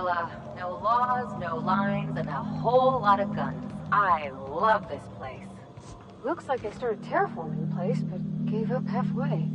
Sicilla. No laws, no lines, and a whole lot of guns. I love this place. Looks like they started terraforming the place, but gave up halfway.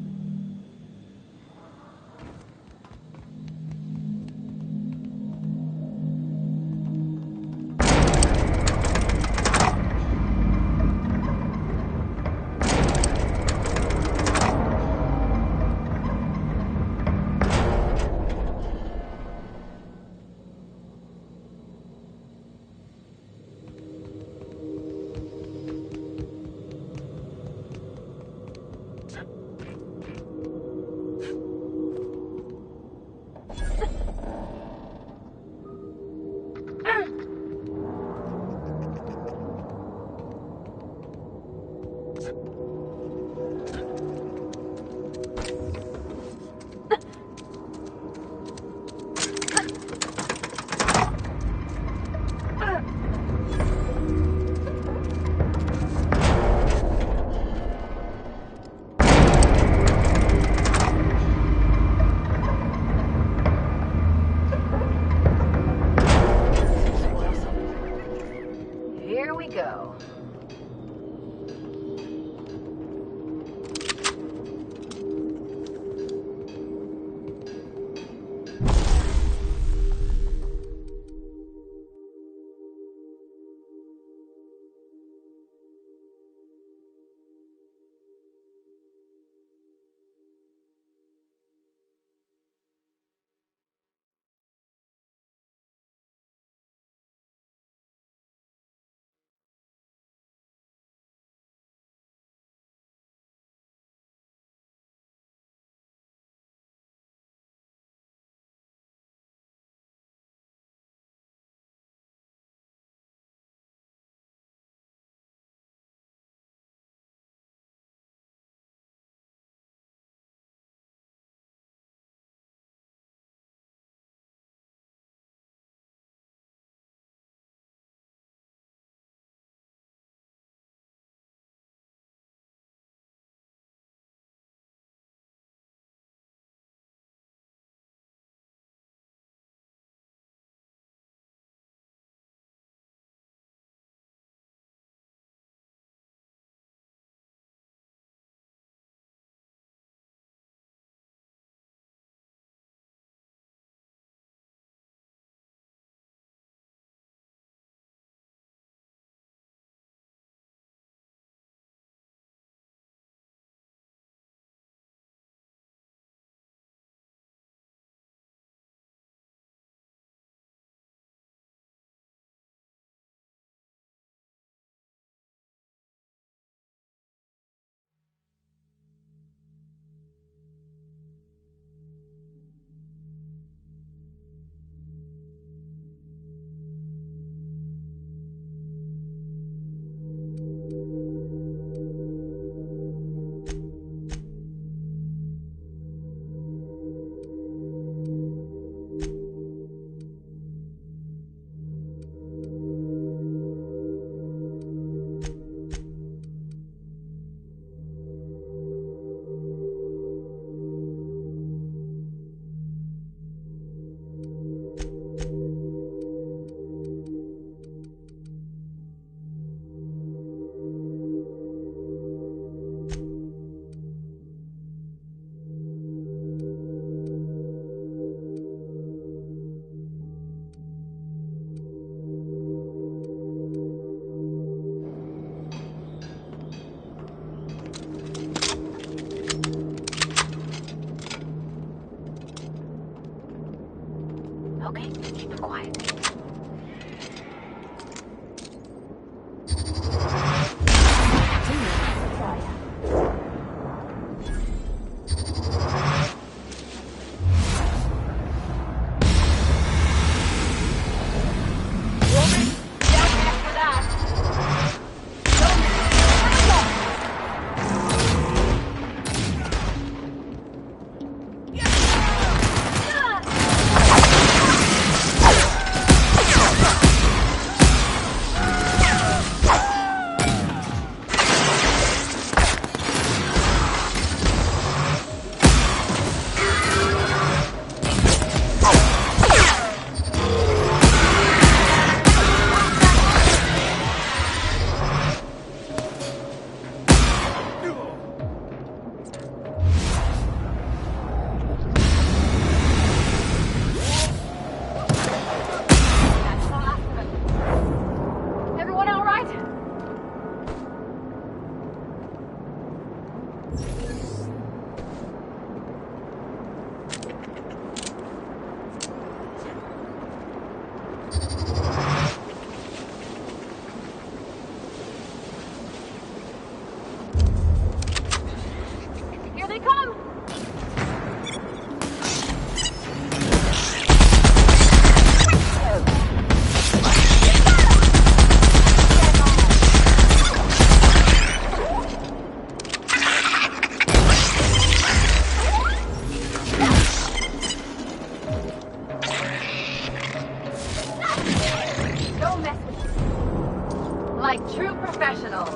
Here we go. Okay, keep it quiet. Here they come! Don't mess with me. Like true professionals.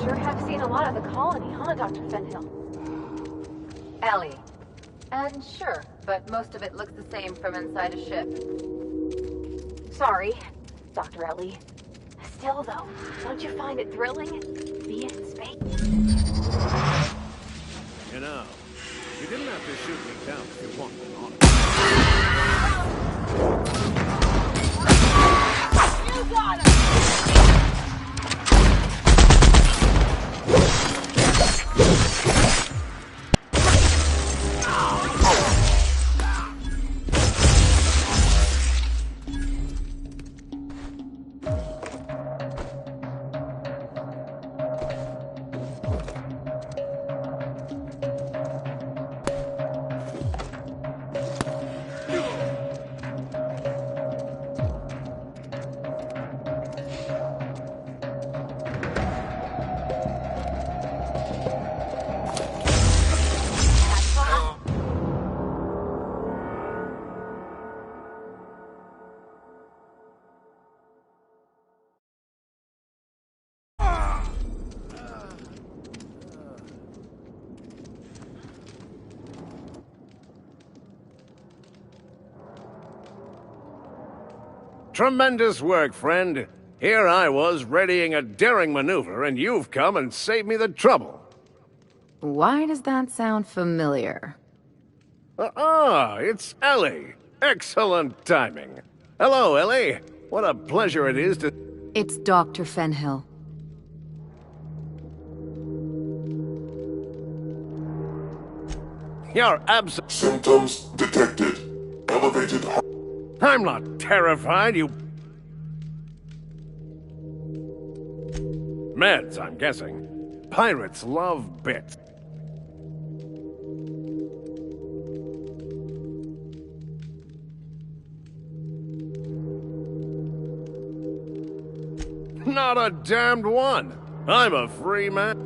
Sure have seen a lot of the colony, huh, Dr. Fenhill? Ellie. And sure, but most of it looks the same from inside a ship. Sorry, Dr. Ellie. Still, though, don't you find it thrilling? Being in space? You know, you didn't have to shoot me down if you wanted, honestly. You got him! Tremendous work, friend. Here I was readying a daring maneuver, and you've come and saved me the trouble. Why does that sound familiar? It's Ellie. Excellent timing. Hello, Ellie. What a pleasure it is to... It's Dr. Fenhill. You're abs... Symptoms detected. Elevated heart. I'm not terrified, you... Meds, I'm guessing. Pirates love bits. Not a damned one. I'm a free man.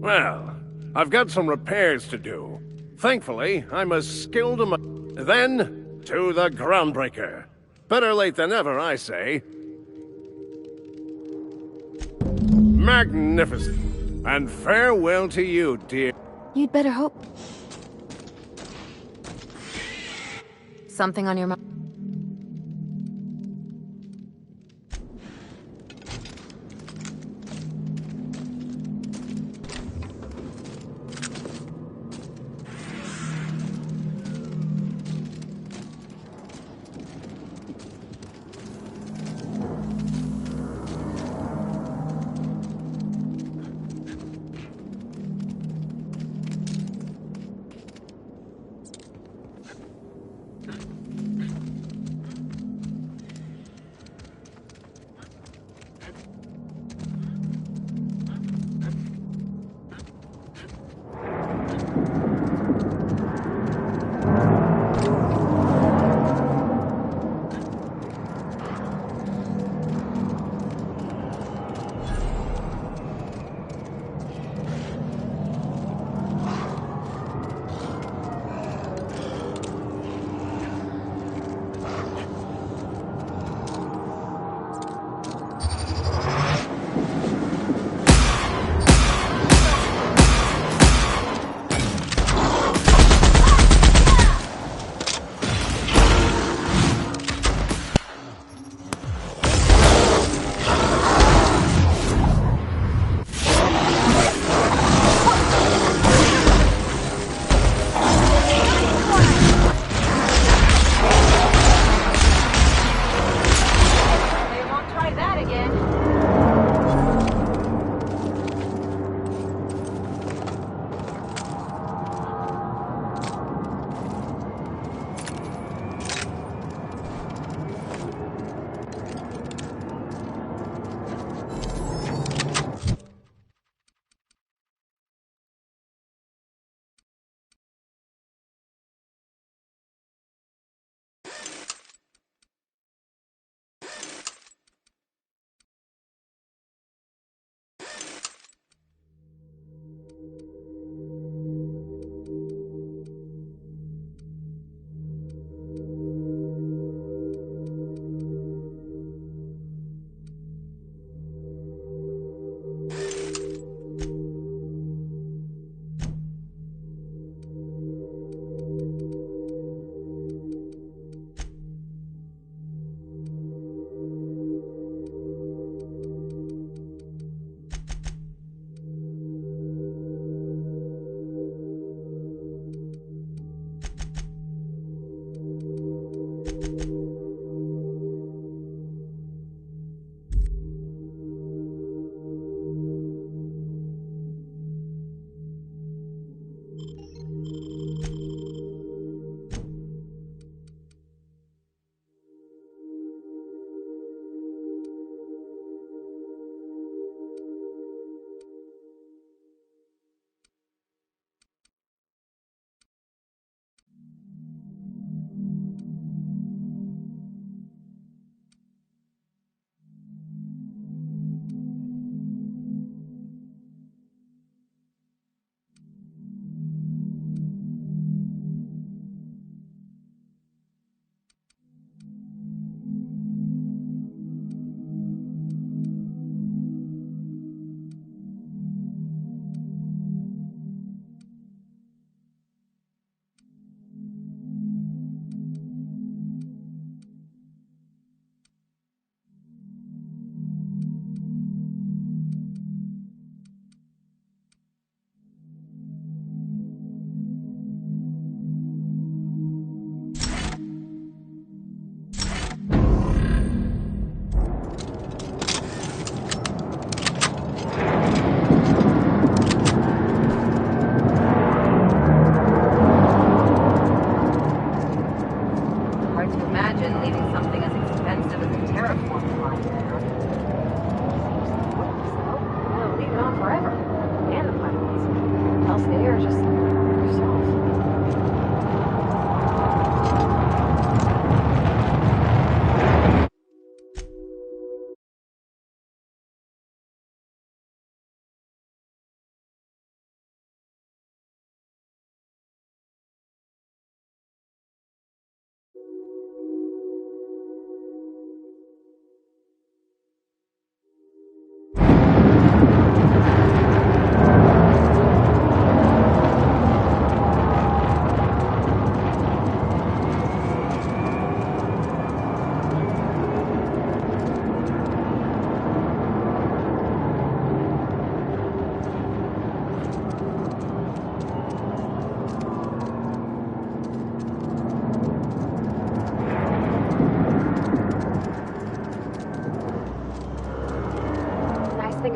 Well, I've got some repairs to do. Thankfully, I'm as skilled a... Then, to the groundbreaker. Better late than never, I say. Magnificent. And farewell to you, dear. You'd better hope. Something on your mind?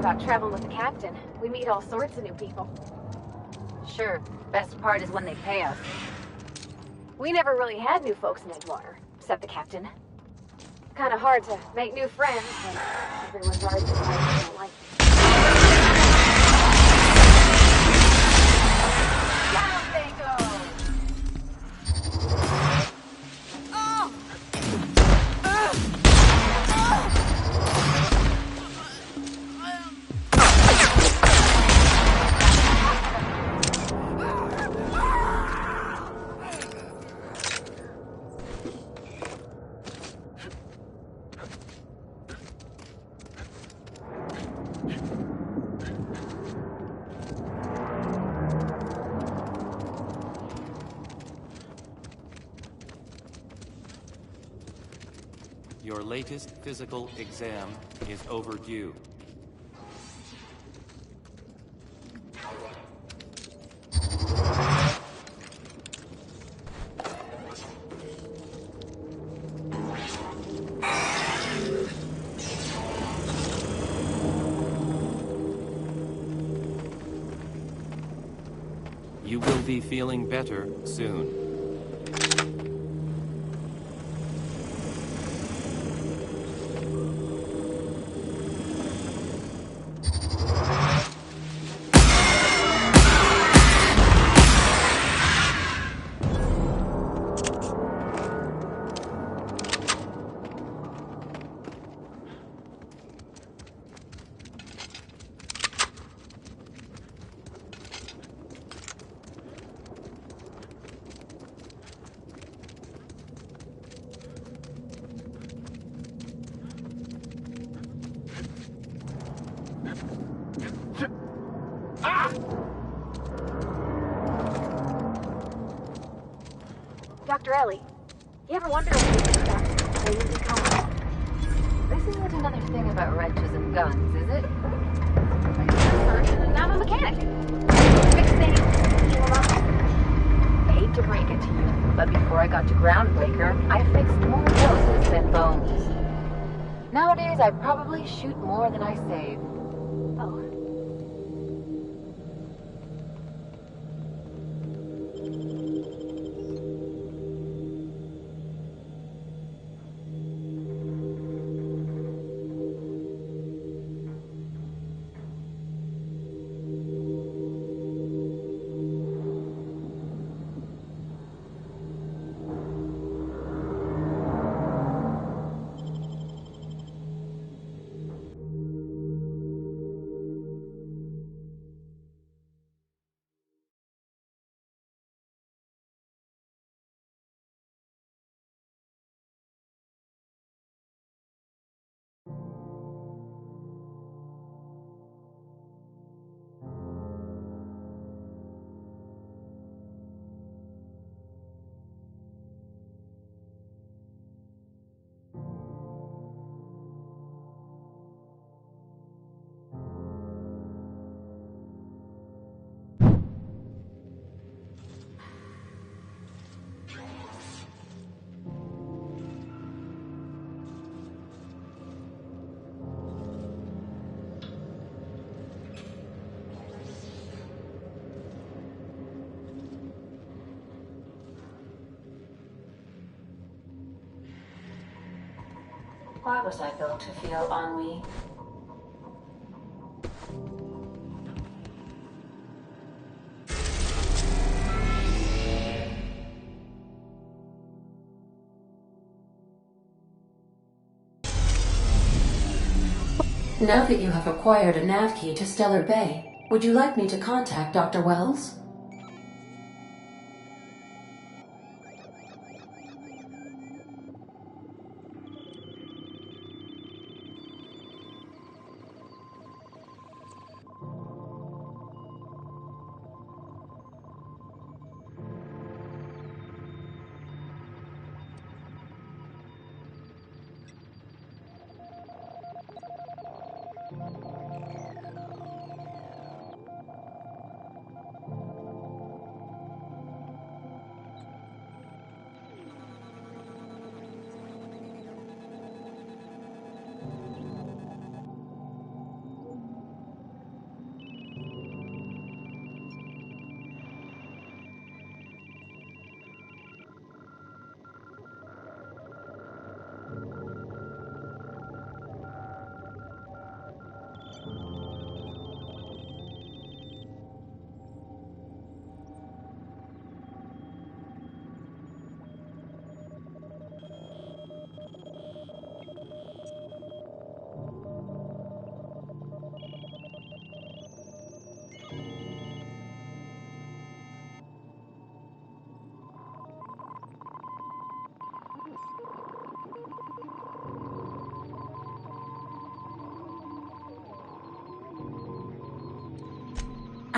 about traveling with the captain. We meet all sorts of new people. Sure, best part is when they pay us. We never really had new folks in Edgewater, except the captain. Kinda hard to make new friends when everyone's already decided they don't like you. Down they go! Your latest physical exam is overdue. You will be feeling better soon. Dr. Ellie, you ever wonder if we can stop playing with combat? This isn't another thing about wrenches and guns, is it? I'm a surgeon and I'm a mechanic. Fix things, heal them up. I hate to break it to you, but before I got to Groundbreaker, I fixed more noses than bones. Nowadays, I probably shoot more than I save. Oh. Why was I built to feel ennui? Now that you have acquired a nav key to Stellar Bay, would you like me to contact Dr. Wells?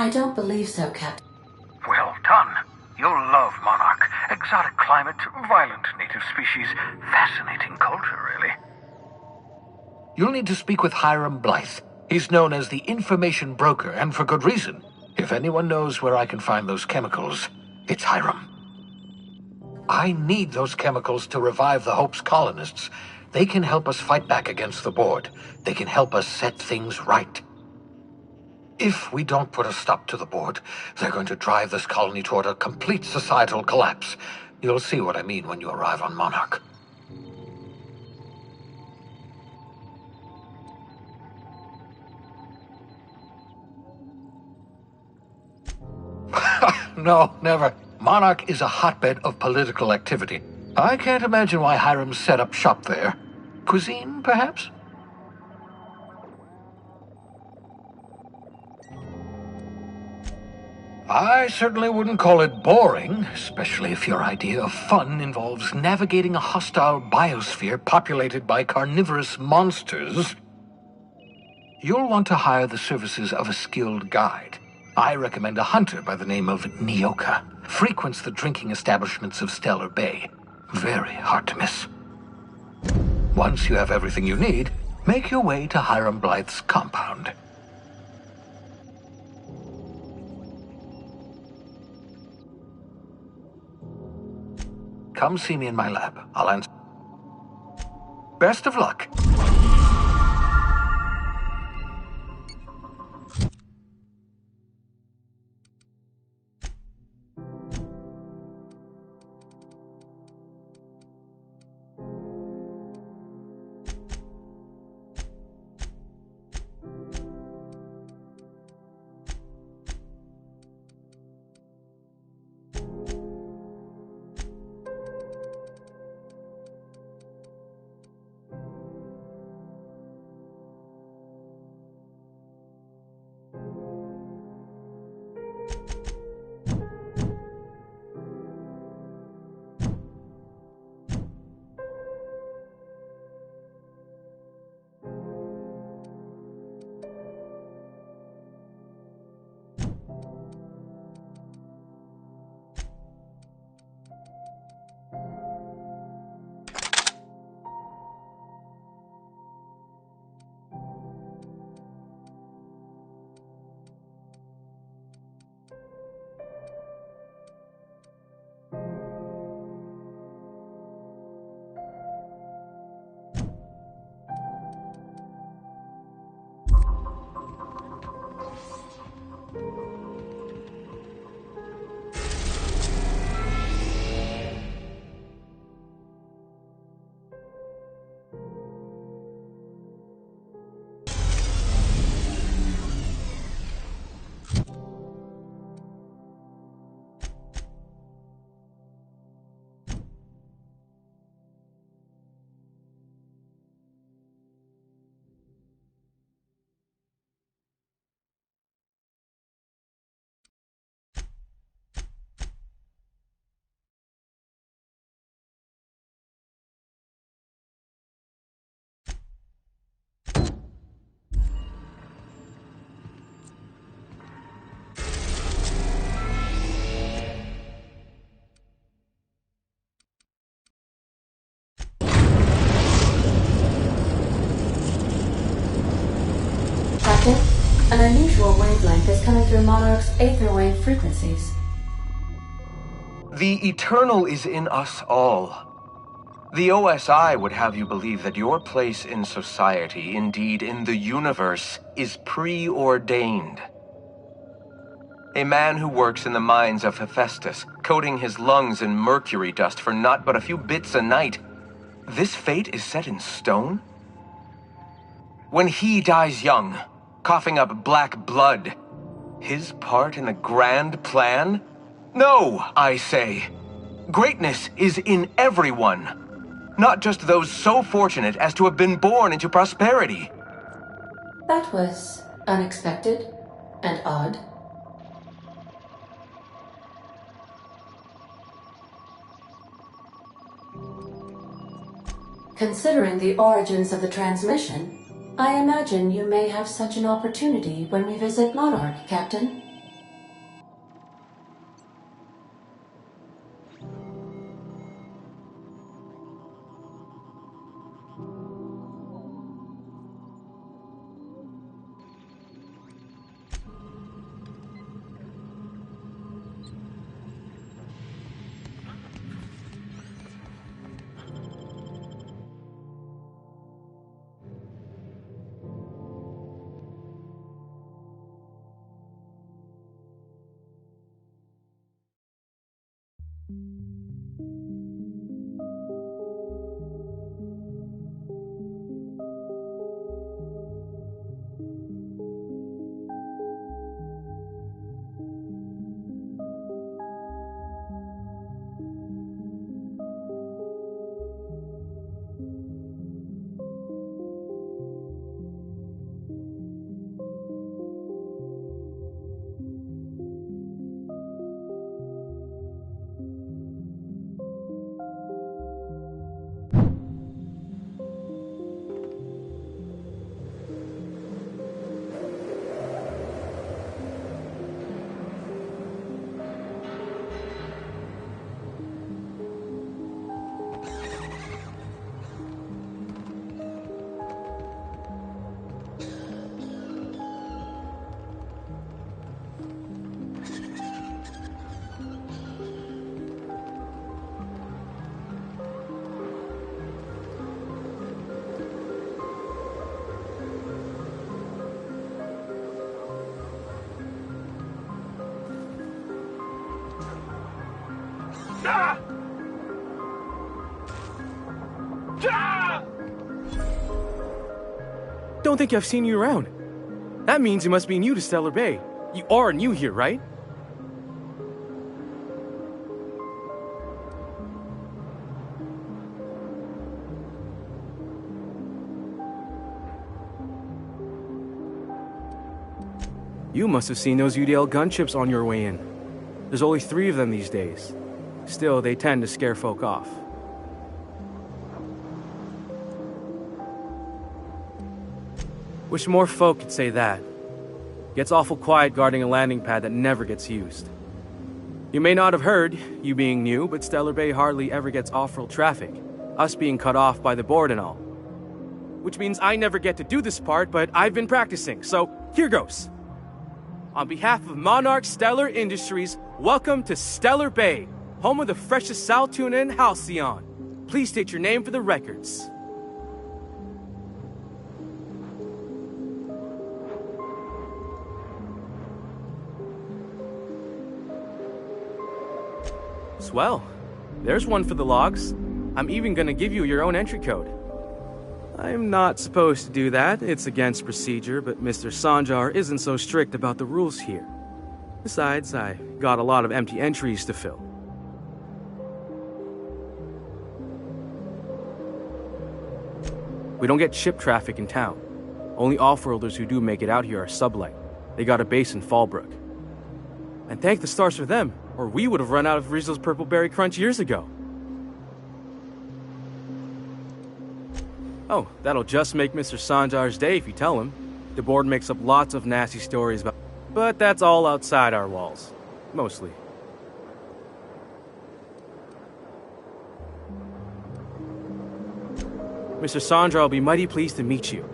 I don't believe so, Captain. Well done. You'll love Monarch. Exotic climate, violent native species, fascinating culture, really. You'll need to speak with Hiram Blythe. He's known as the information broker, and for good reason. If anyone knows where I can find those chemicals, it's Hiram. I need those chemicals to revive the Hope's colonists. They can help us fight back against the Board. They can help us set things right. If we don't put a stop to the Board, they're going to drive this colony toward a complete societal collapse. You'll see what I mean when you arrive on Monarch. No, never. Monarch is a hotbed of political activity. I can't imagine why Hiram set up shop there. Cuisine, perhaps? I certainly wouldn't call it boring, especially if your idea of fun involves navigating a hostile biosphere populated by carnivorous monsters. You'll want to hire the services of a skilled guide. I recommend a hunter by the name of Nyoka. Frequents the drinking establishments of Stellar Bay. Very hard to miss. Once you have everything you need, make your way to Hiram Blythe's compound. Come see me in my lab. I'll answer. Best of luck. Captain, an unusual wavelength is coming through Monarch's aether wave frequencies. The eternal is in us all. The OSI would have you believe that your place in society, indeed in the universe, is preordained. A man who works in the mines of Hephaestus, coating his lungs in mercury dust for not but a few bits a night. This fate is set in stone? When he dies young, coughing up black blood, his part in the grand plan? No, I say. Greatness is in everyone, not just those so fortunate as to have been born into prosperity. That was unexpected and odd. Considering the origins of the transmission, I imagine you may have such an opportunity when we visit Monarch, Captain. Don't think I've seen you around. That means you must be new to Stellar Bay. You are new here, right? You must have seen those UDL gunships on your way in. There's only 3 of them these days. Still, they tend to scare folk off. Wish more folk could say that. Gets awful quiet guarding a landing pad that never gets used. You may not have heard, you being new, but Stellar Bay hardly ever gets off-road traffic, us being cut off by the board and all. Which means I never get to do this part, but I've been practicing, so here goes. On behalf of Monarch Stellar Industries, welcome to Stellar Bay, home of the freshest sal tuna and halcyon. Please state your name for the records. Swell. There's one for the logs. I'm even gonna give you your own entry code. I'm not supposed to do that. It's against procedure, but Mr. Sanjar isn't so strict about the rules here. Besides, I got a lot of empty entries to fill. We don't get ship traffic in town. Only off-worlders who do make it out here are sublight. They got a base in Fallbrook. And thank the stars for them, or we would have run out of Rizzo's Purple Berry Crunch years ago. Oh, that'll just make Mr. Sanjar's day if you tell him. The board makes up lots of nasty stories about... But that's all outside our walls. Mostly. Mr. Sanjar will be mighty pleased to meet you.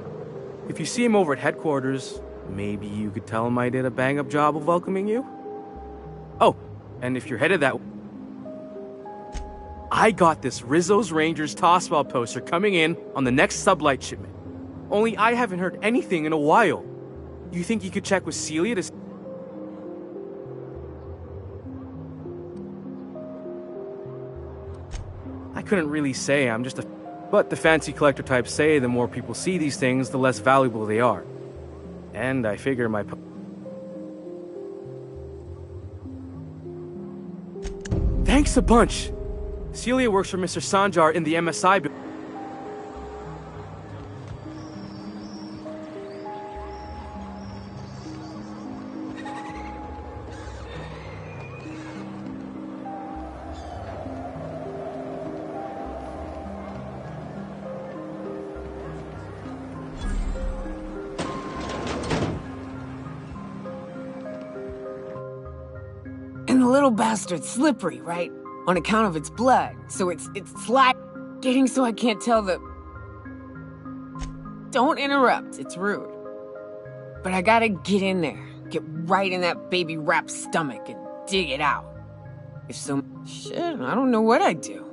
If you see him over at headquarters, maybe you could tell him I did a bang-up job of welcoming you? Oh, and if you're headed that way... I got this Rizzo's Rangers Tossball poster coming in on the next sublight shipment. Only I haven't heard anything in a while. You think you could check with Celia to... I couldn't really say, I'm just a... But the fancy collector types say the more people see these things, the less valuable they are. And I figure my... Thanks a bunch! Celia works for Mr. Sanjar in the MSI building. And the little bastard's slippery, right? On account of its blood, so it's getting so I can't tell the... Don't interrupt, it's rude. But I gotta get in there, get right in that baby rap's stomach and dig it out. If some... Shit, I don't know what I'd do.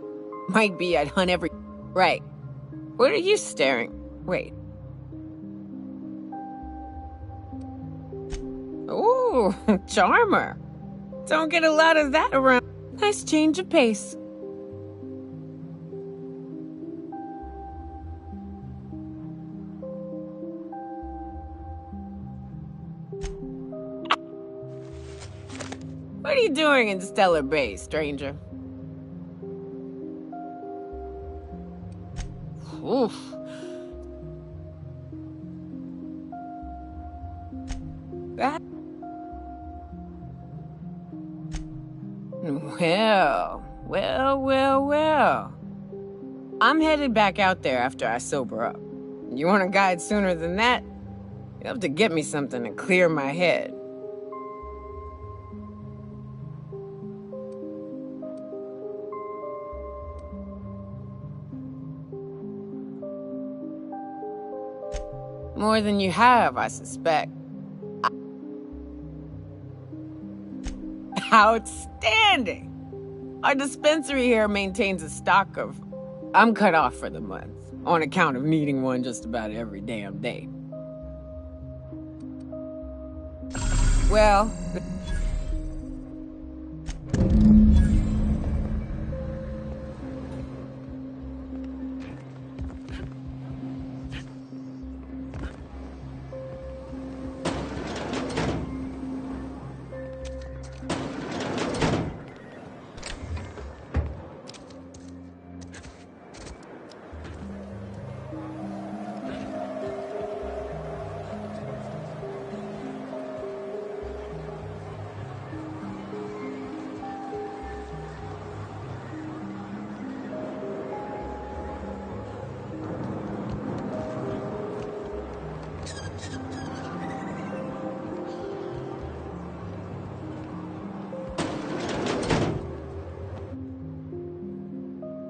Might be I'd hunt every... Right. What are you staring? Wait. Ooh, charmer. Don't get a lot of that around. Nice change of pace. What are you doing in Stellar Bay, stranger? Oof. That... Well. I'm headed back out there after I sober up. You want a guide sooner than that? You have to get me something to clear my head. More than you have, I suspect. Outstanding! Our dispensary here maintains a stock of... I'm cut off for the month, on account of needing one just about every damn day. Well...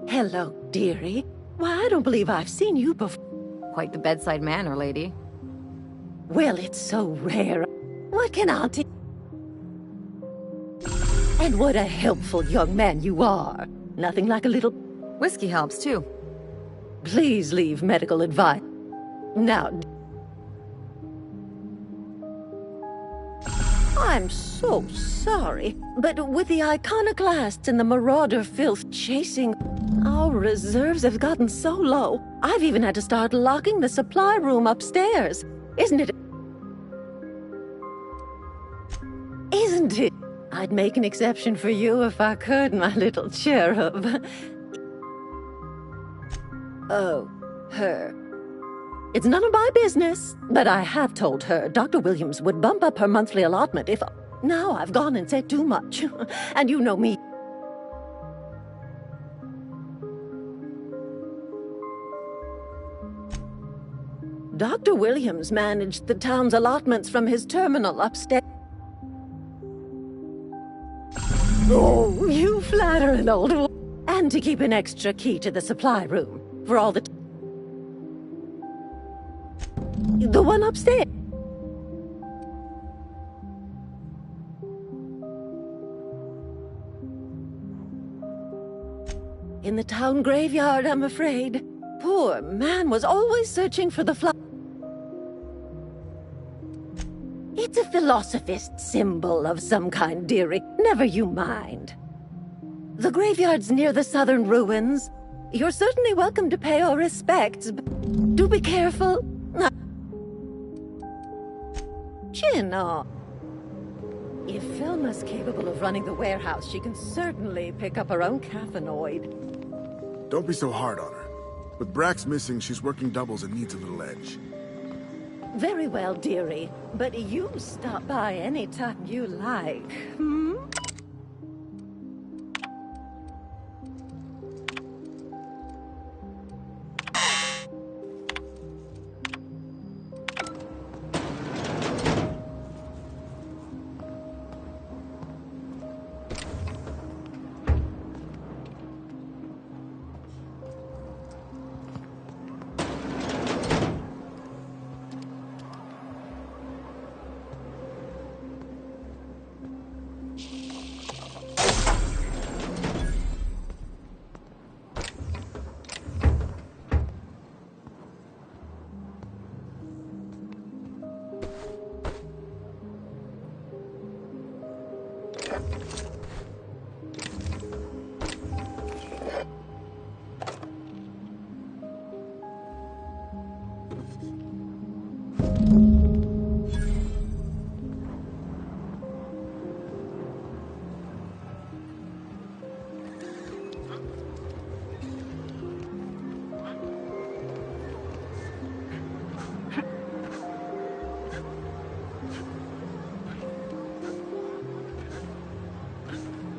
Hello, dearie. Why, I don't believe I've seen you before. Quite the bedside manner, lady. Well, it's so rare. What can Auntie... And what a helpful young man you are. Nothing like a little... Whiskey helps, too. Please leave medical advice. Now... I'm so sorry, but with the iconoclasts and the marauder filth chasing... Our reserves have gotten so low, I've even had to start locking the supply room upstairs. Isn't it? Isn't it? I'd make an exception for you if I could, my little cherub. Oh, her. It's none of my business, but I have told her Dr. Williams would bump up her monthly allotment if... Now I've gone and said too much, and you know me. Dr. Williams managed the town's allotments from his terminal upstairs. Oh, you flatter an old woman. And to keep an extra key to the supply room for all the... The one upstairs. In the town graveyard, I'm afraid. Poor man was always searching for the flower. It's a philosophist symbol of some kind, dearie. Never you mind. The graveyard's near the southern ruins. You're certainly welcome to pay our respects, but do be careful. Chin off. If Velma's capable of running the warehouse, she can certainly pick up her own caffeinoid. Don't be so hard on her. With Brax missing, she's working doubles and needs a little edge. Very well, dearie. But you stop by any time you like, hmm?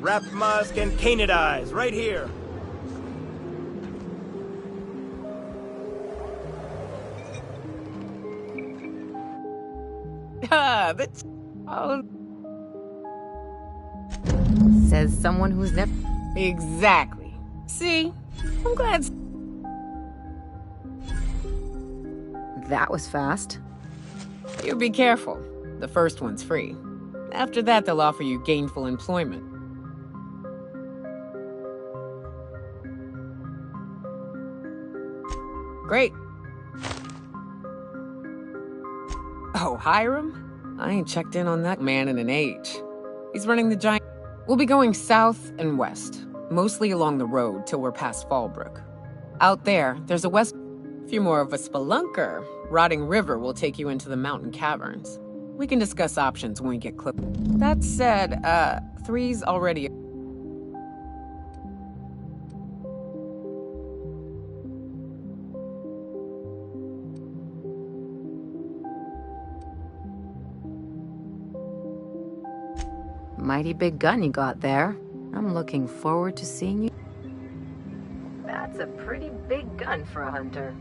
Wrap musk and canid eyes, right here. That's... Oh. Says someone who's never... Exactly. See? I'm glad... That was fast. You be careful. The first one's free. After that, they'll offer you gainful employment. Great. Oh, Hiram? I ain't checked in on that man in an age. He's running the giant... We'll be going south and west, mostly along the road till we're past Fallbrook. Out there, there's a west... If you're more of a spelunker, Rotting River will take you into the mountain caverns. We can discuss options when we get close. That said, 3's already... Mighty big gun you got there. I'm looking forward to seeing you. That's a pretty big gun for a hunter.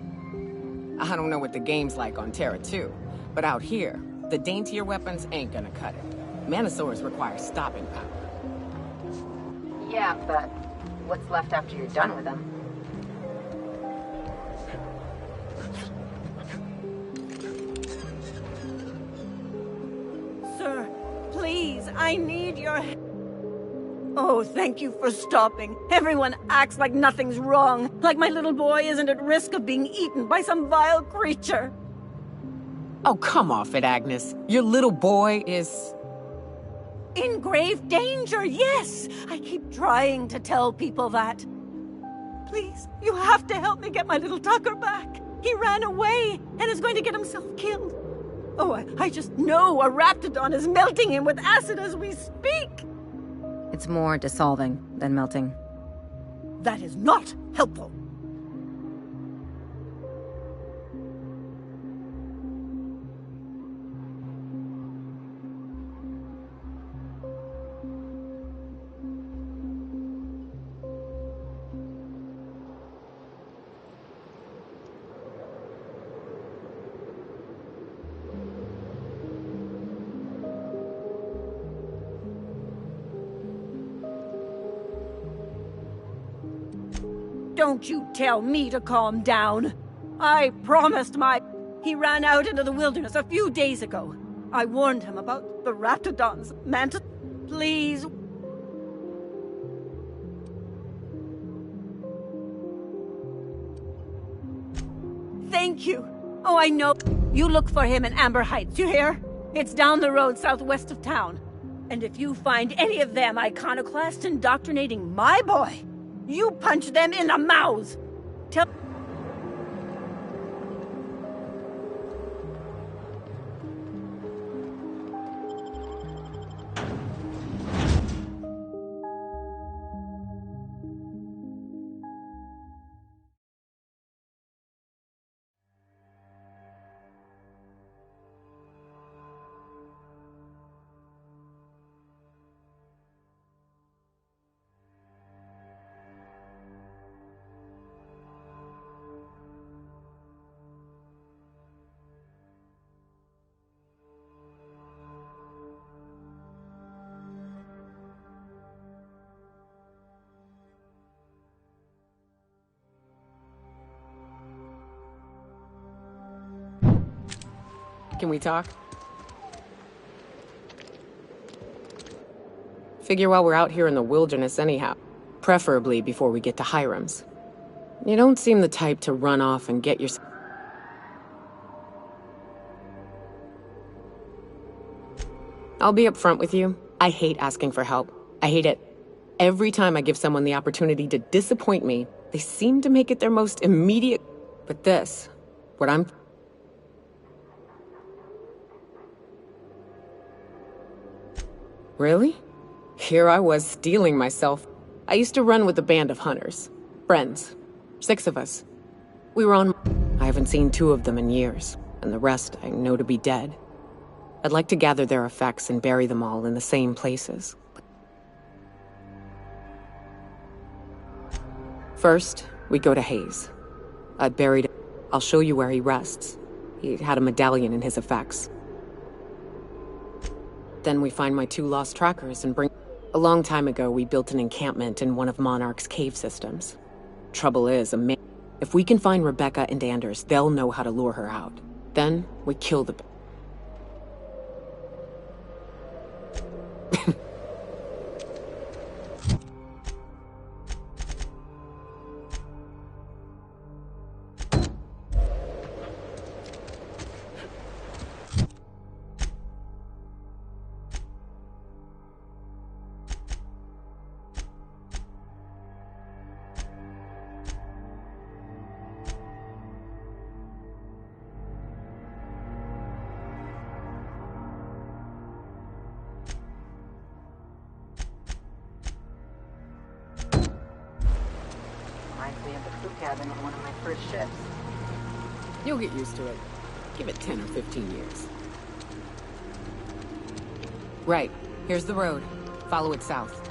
I don't know what the game's like on Terra 2, but out here, the daintier weapons ain't gonna cut it. Manosaurs require stopping power. Yeah, but what's left after you're done with them? Sir, please, I need your... Oh, thank you for stopping. Everyone acts like nothing's wrong, like my little boy isn't at risk of being eaten by some vile creature. Oh, come off it, Agnes. Your little boy is... In grave danger, yes! I keep trying to tell people that. Please, you have to help me get my little Tucker back. He ran away and is going to get himself killed. Oh, I just know a raptidon is melting him with acid as we speak. It's more dissolving than melting. That is not helpful. Don't you tell me to calm down. I promised my... He ran out into the wilderness a few days ago. I warned him about the raptidons. Mantis, please. Thank you. Oh, I know. You look for him in Amber Heights, you hear? It's down the road southwest of town. And if you find any of them iconoclasts indoctrinating my boy, you punch them in the mouths! Tell... Can we talk? Figure while we're out here in the wilderness anyhow. Preferably before we get to Hiram's. You don't seem the type to run off and get yourself... I'll be upfront with you. I hate asking for help. I hate it. Every time I give someone the opportunity to disappoint me, they seem to make it their most immediate... But this, what I'm... Really? Here I was, stealing myself. I used to run with a band of hunters. Friends. 6 of us. We were on... I haven't seen 2 of them in years, and the rest I know to be dead. I'd like to gather their effects and bury them all in the same places. First, we go to Hayes. I buried him. I'll show you where he rests. He had a medallion in his effects. Then we find my 2 lost trackers and bring... A long time ago, we built an encampment in one of Monarch's cave systems. Trouble is, if we can find Rebecca and Anders, they'll know how to lure her out. Then, we kill the... Reminds me of the crew cabin on one of my first ships. You'll get used to it. Give it 10 or 15 years. Right. Here's the road. Follow it south.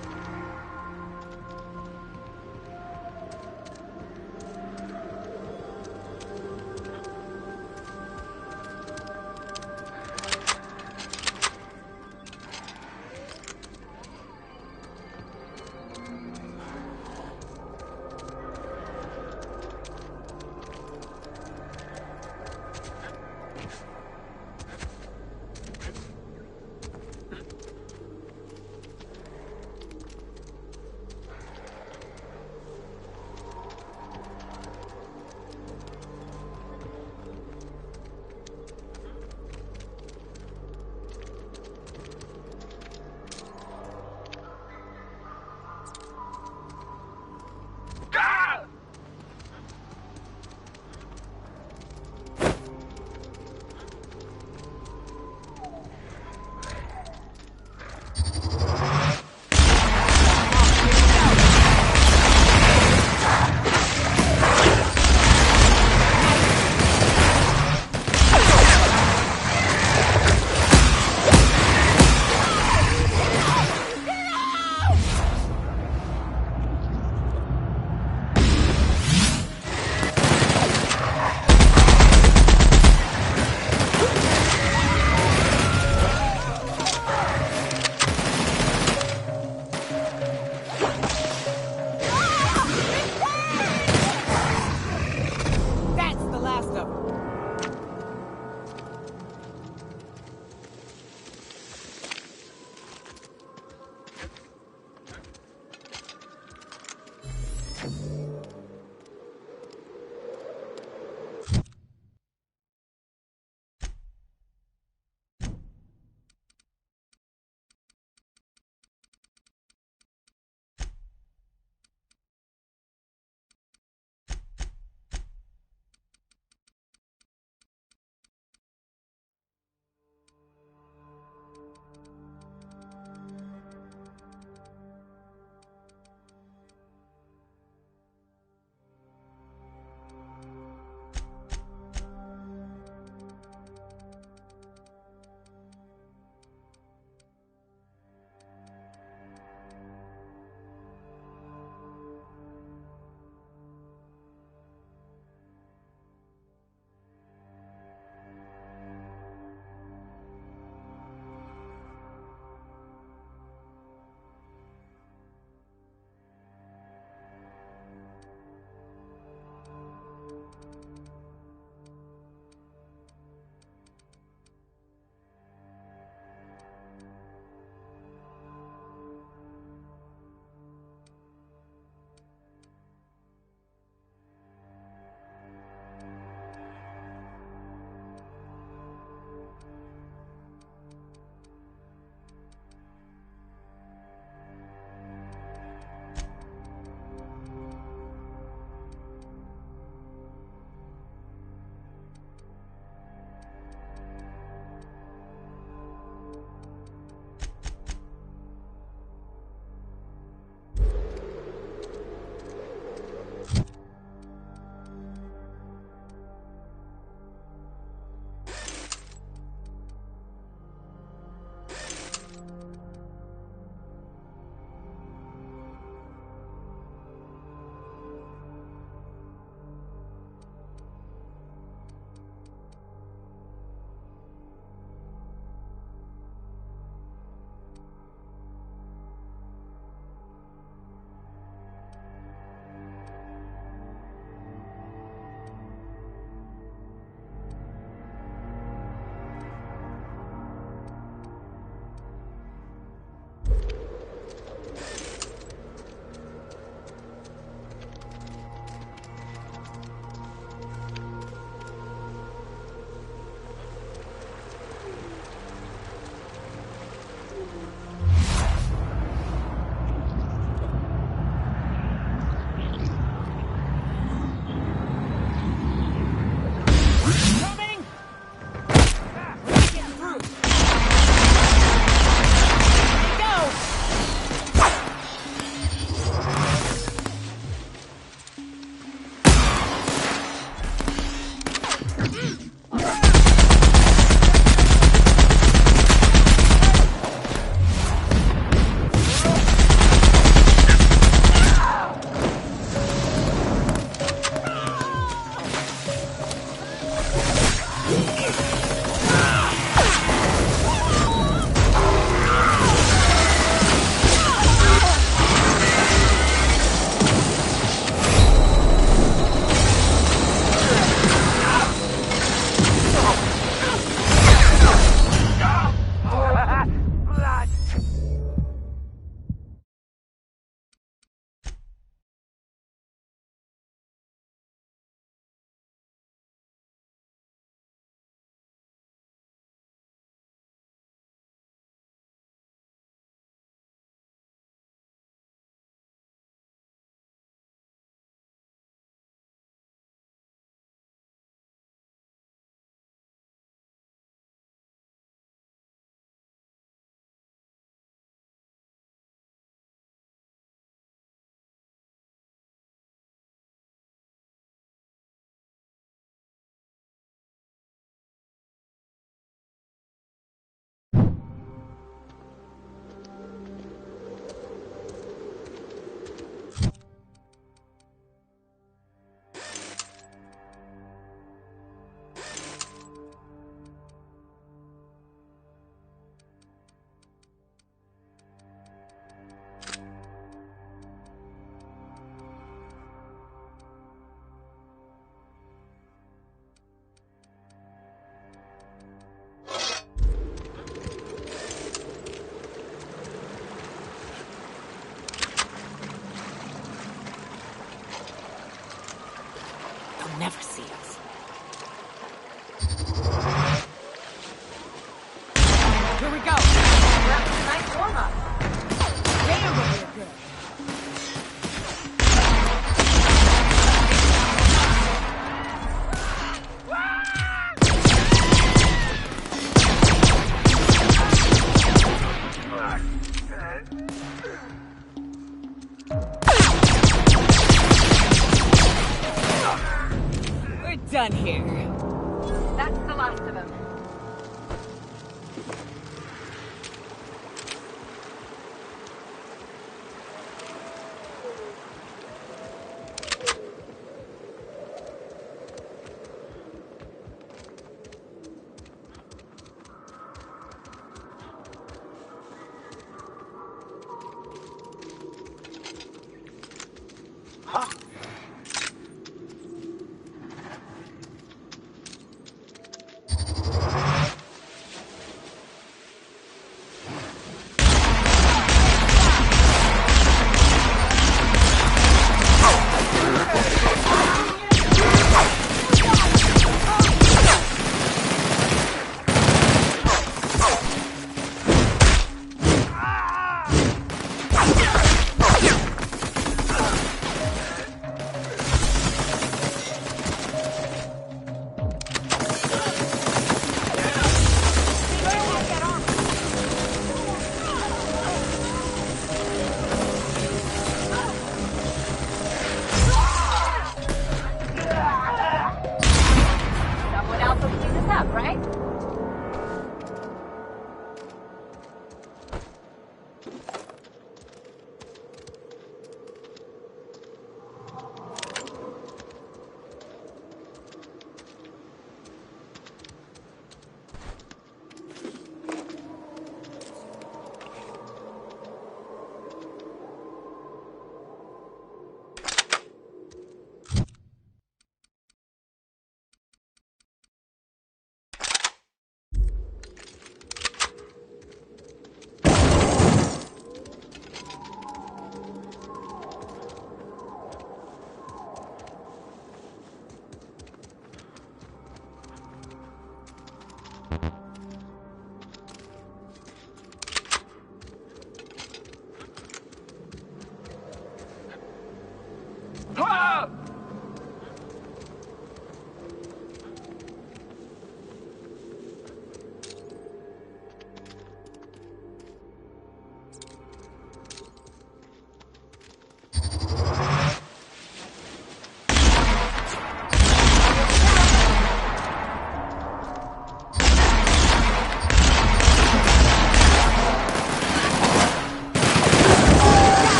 They'll never see us. Here we go. Nice warm-up. Damn, but we're good. We're done here. That's the last of them.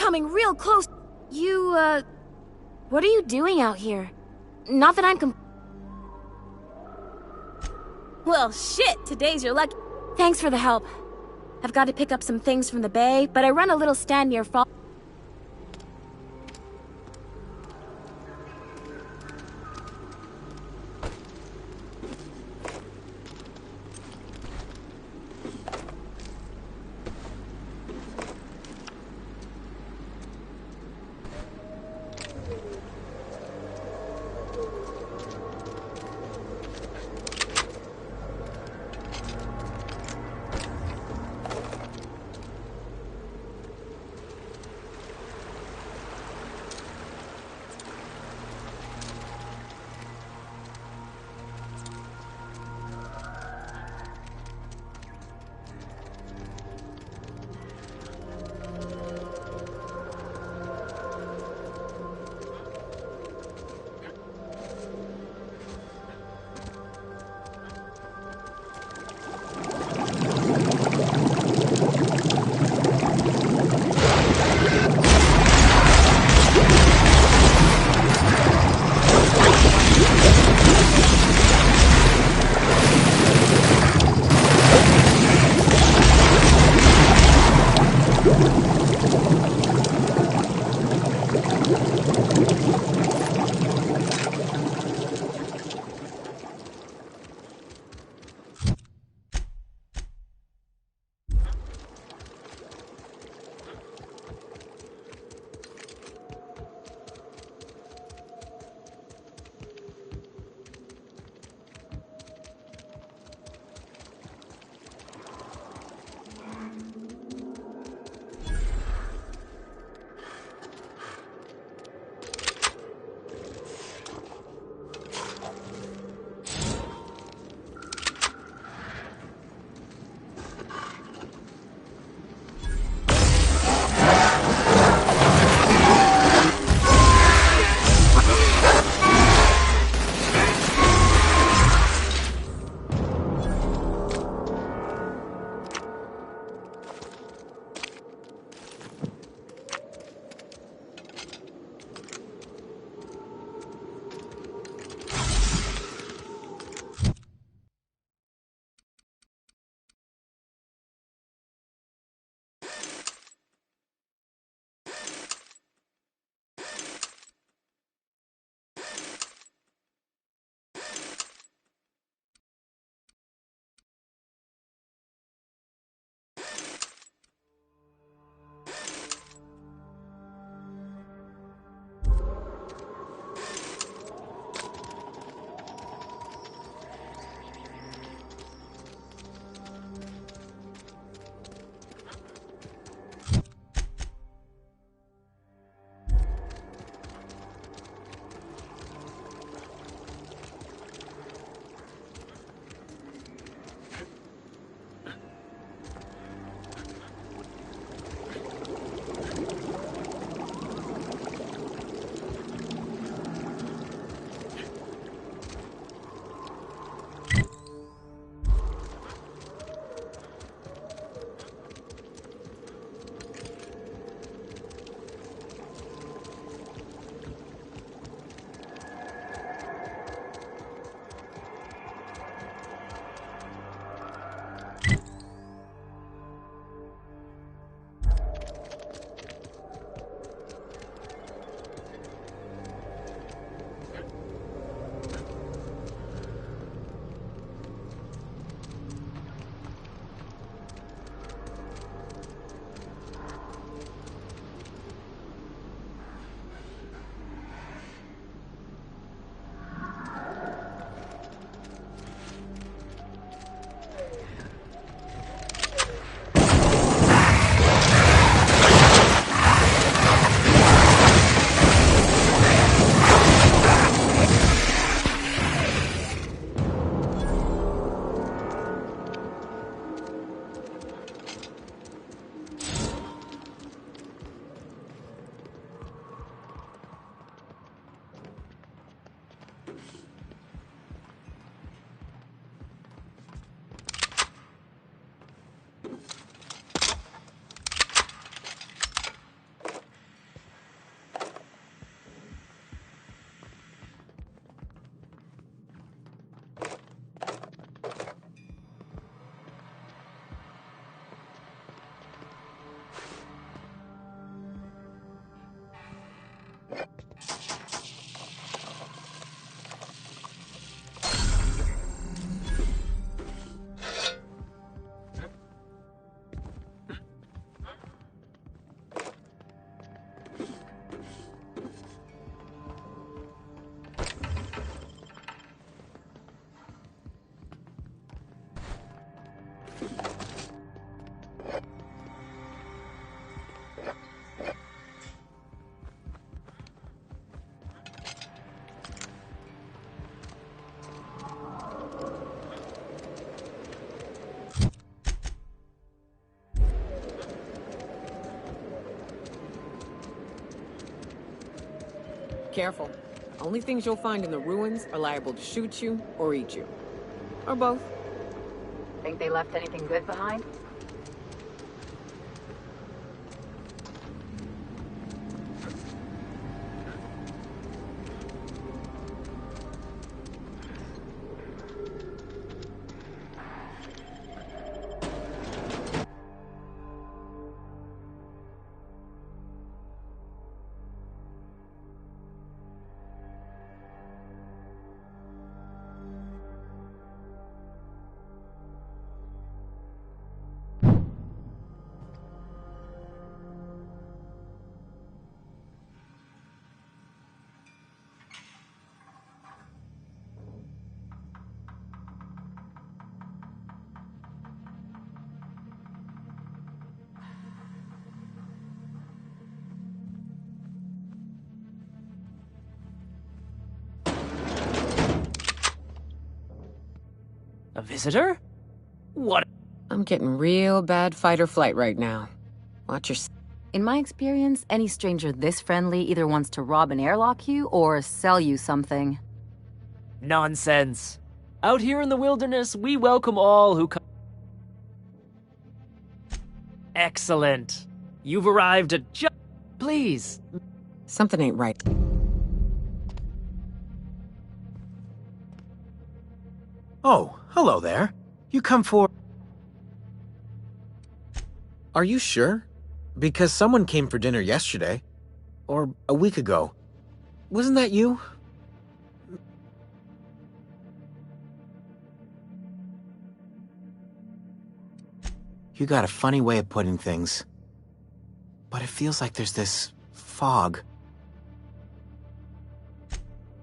coming real close. You, what are you doing out here? Not that I'm Well, shit, today's your lucky. Thanks for the help. I've got to pick up some things from the bay, but I run a little stand near Fall. careful. Only things you'll find in the ruins are liable to shoot you or eat you. Or both. Think they left anything good behind? A visitor? What? I'm getting real bad fight or flight right now. Watch your... In my experience, any stranger this friendly either wants to rob and airlock you or sell you something. Nonsense. Out here in the wilderness, we welcome all who come. Excellent. You've arrived at just... Please. Something ain't right. Oh, hello there. You come for... Are you sure? Because someone came for dinner yesterday. Or a week ago. Wasn't that you? You got a funny way of putting things. But it feels like there's this fog.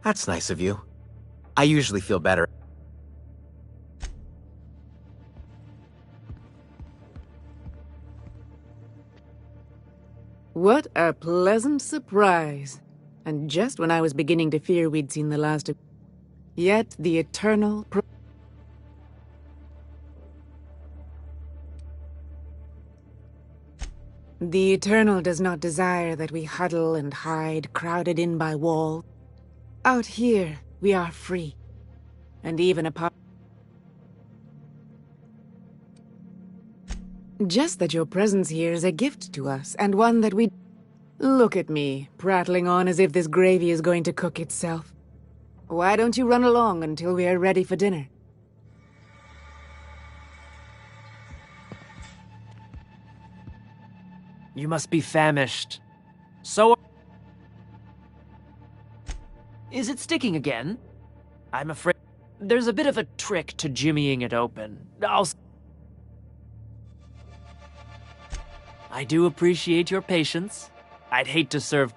That's nice of you. I usually feel better. What a pleasant surprise. And just when I was beginning to fear we'd seen the last of... Yet the eternal... The Eternal does not desire that we huddle and hide, crowded in by walls. Out here, we are free. And even apart... Just that your presence here is a gift to us, and one that we... Look at me, prattling on as if this gravy is going to cook itself. Why don't you run along until we are ready for dinner? You must be famished. So... Is it sticking again? I'm afraid... There's a bit of a trick to jimmying it open. I do appreciate your patience. I'd hate to serve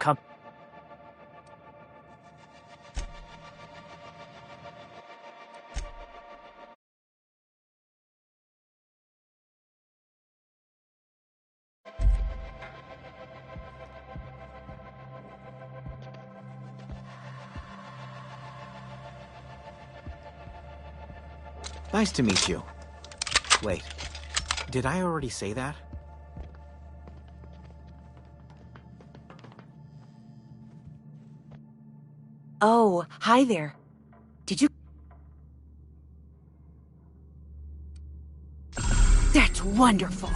Nice to meet you. Wait, did I already say that? Oh, hi there. Did you... That's wonderful.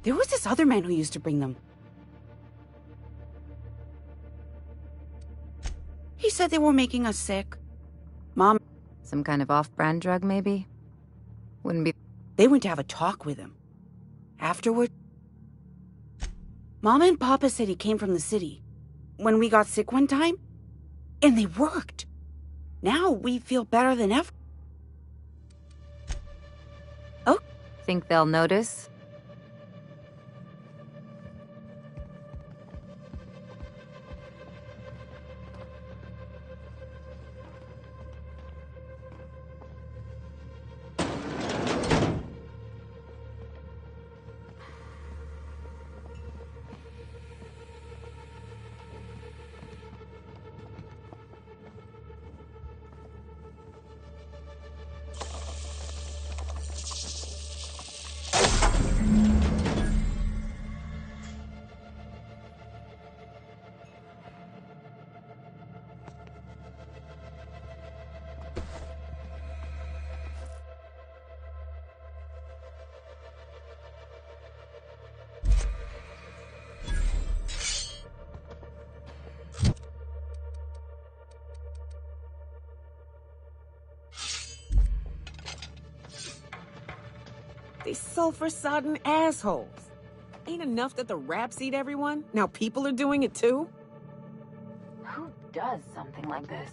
There was this other man who used to bring them. He said they were making us sick. Mom... Some kind of off-brand drug, maybe? Wouldn't be... They went to have a talk with him. Afterward... Mama and Papa said he came from the city. When we got sick one time... And they worked. Now we feel better than ever. Oh. Think they'll notice? These sulfur-sodden assholes. Ain't enough that the raps eat everyone? Now people are doing it too? Who does something like this?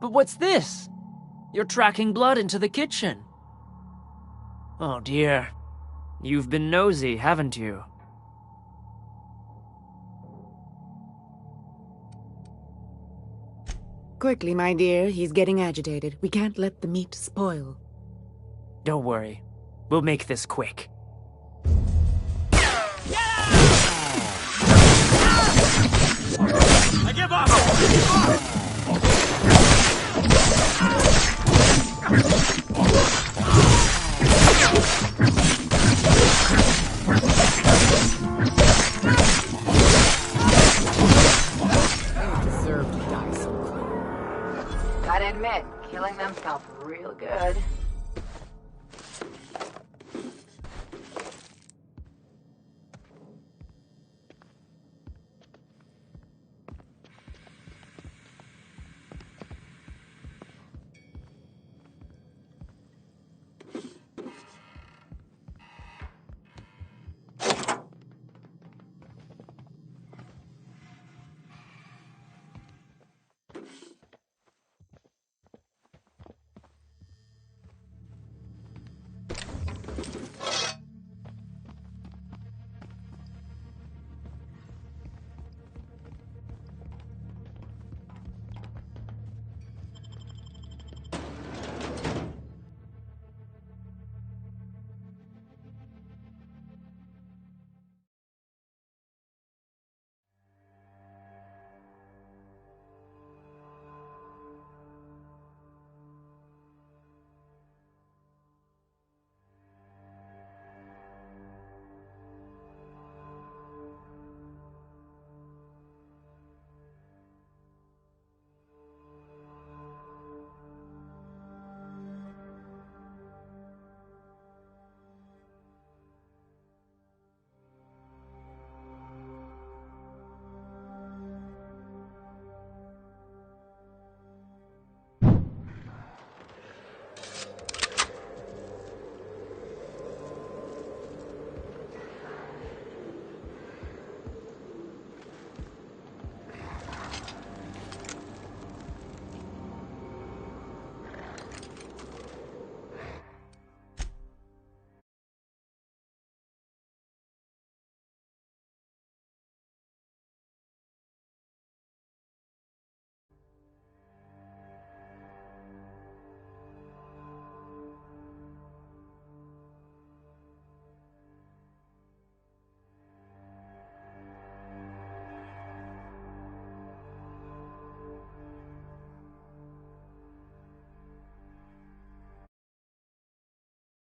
But what's this? You're tracking blood into the kitchen. Oh dear. You've been nosy, haven't you? Quickly, my dear. He's getting agitated. We can't let the meat spoil. Don't worry. We'll make this quick. I give up! Gotta admit, killing them felt real good.